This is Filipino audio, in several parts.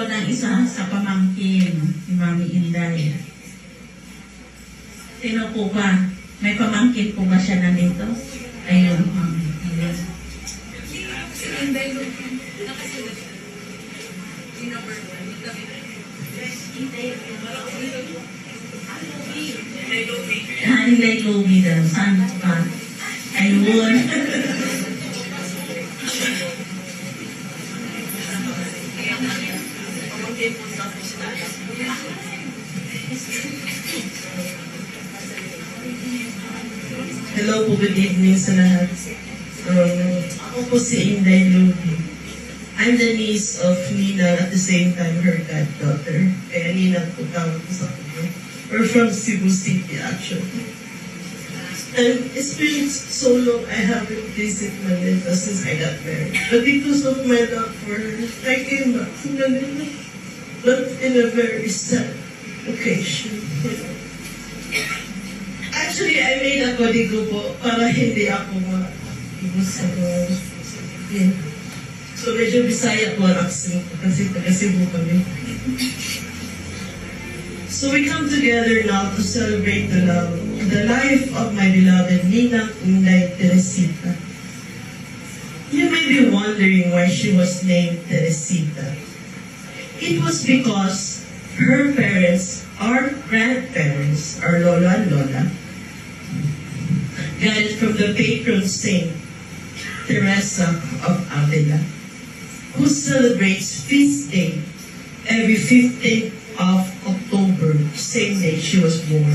po ng isa sa pamangkin ni Mami Inday. Sino po ba? May pamangkin po ba siya nandito? Ayun. Ayun. Si Inday nakasulat siya. Si number 1. Inday Luby daw. Saan pa? Ayun. Hello po, good evening sa lahat. Ako po si Inday Luby. I'm the niece of Nina, at the same time her goddaughter. Kaya Nina po tawag ko sa kanya. We're from Cebu City actually. And it's been so long I haven't visited Manila since I got married. But because of my love for her, I came back to Manila. But in a very sad occasion. Actually, I made a kodigo po para hindi ako ma-ibos sa mga yeah. So, medyo Bisaya po ang accent ko kasi taga-Cebu kami. So, we come together now to celebrate the life of my beloved Ninang Inday Teresita. You may be wondering why she was named Teresita. It was because her parents, our grandparents, our Lola and Lola, got it from the patron saint, Teresa of Avila, who celebrates feast day every 15th of October, same day she was born.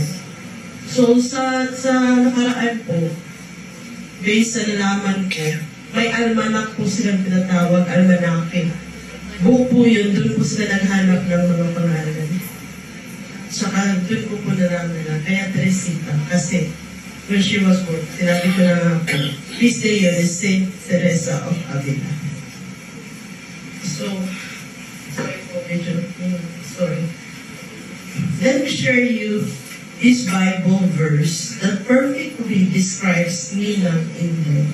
So sa nakaraan po, based sa nalaman ko, may almanak po silang tinatawag, almanake. Buo po yun, doon po sila naghanap ng mga pangalan. Saka doon po nalaman na, kaya Teresita, kasi when she was born, sinabi ko na nga po, this day yun is Saint Teresa of Avila. So, sorry po, medyo, sorry. Let me share you this Bible verse that perfectly describes Ninang Inday.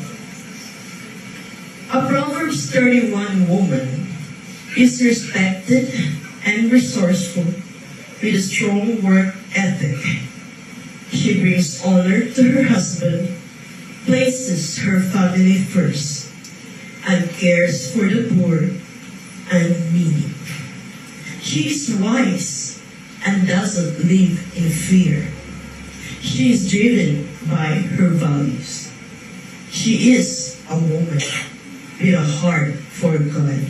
A Proverbs 31 woman is respected and resourceful with a strong work ethic. She brings honor to her husband, places her family first, and cares for the poor and needy. She is wise and doesn't live in fear. She is driven by her values. She is a woman with a heart for God.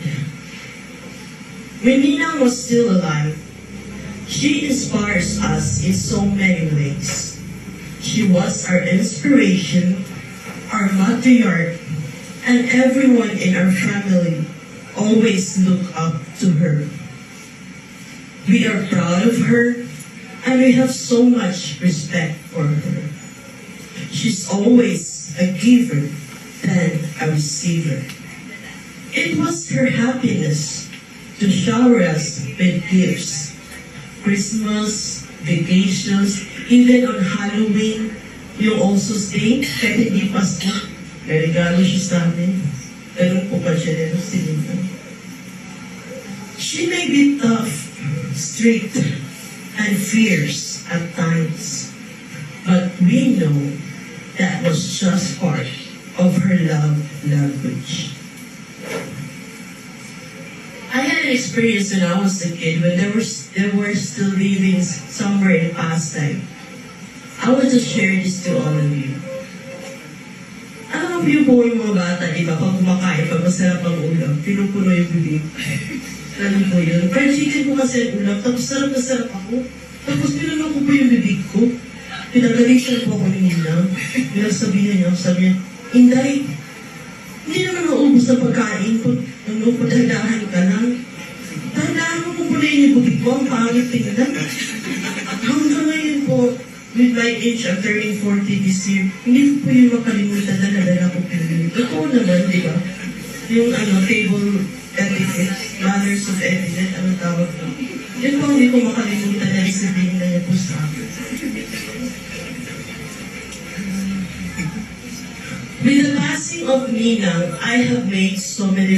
When Ninang was still alive, she inspires us in so many ways. She was our inspiration, our matriarch, and everyone in our family always looked up to her. We are proud of her, and we have so much respect for her. She's always a giver than a receiver. It was her happiness to shower us with gifts. Christmas, vacations, even on Halloween, you also stay, kahit hindi Pasko, may regalo siya sa amin. Ganun po pa siya si Nina. She may be tough, strict, and fierce at times, but we know that was just part of her love language. I had an experience when I was a kid when they were still living somewhere in Pasay. I want to share this to all of you. Alam niyo po yung mga bata, di ba? Pag kumakain, pag masarap ang ulam, pinupuno yung bibig. Alam po yun. Fried chicken po kasi ang ulam, tapos sarap na sarap ako. Tapos pinuno ko po yung bibig ko. Pinagalitan po ako ni Nina. Pinagsabihan niya, sabi niya, Inday, hindi naman naubos na pagkain po. Dahan-dahan ka lang. Dahan-dahan mo kung pulayin yung bubig ko, ang pangit tingnan. Hanggang ngayon po, with my age, I'm turning 40 this year, hindi ko po yung makalimutan na nadala ko po yun. Totoo naman, di ba? Yung table etiquette, manners of etiquette, anong tawag ko. Yun po, hindi ko makalimutan na sabihin na niya po sa akin. With the passing of Ninang, I have made so many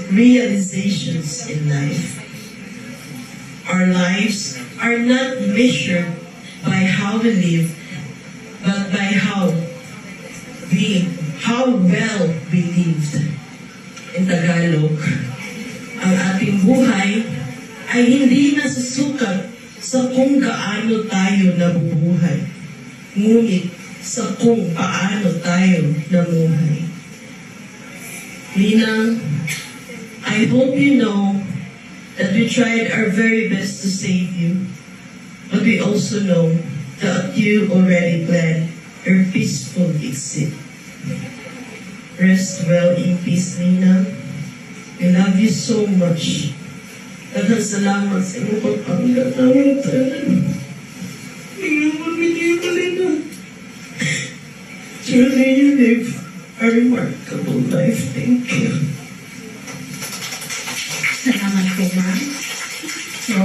realizations in life. our lives are not measured by how we live, but by how well we lived. In Tagalog, ang ating buhay ay hindi nasusukat sa kung gaano tayo nabubuhay, ngunit sa kung paano tayo namuhay. Ninang, I hope you know that we tried our very best to save you, but we also know that you already planned your peaceful exit. Rest well in peace, Nina. We love you so much. Daghang salamat sa iyong pagpanggatawatan. Tingnan mo, hindi ka na. Truly, you live a remarkable life. Thank you. Salamat po, ma'am. So,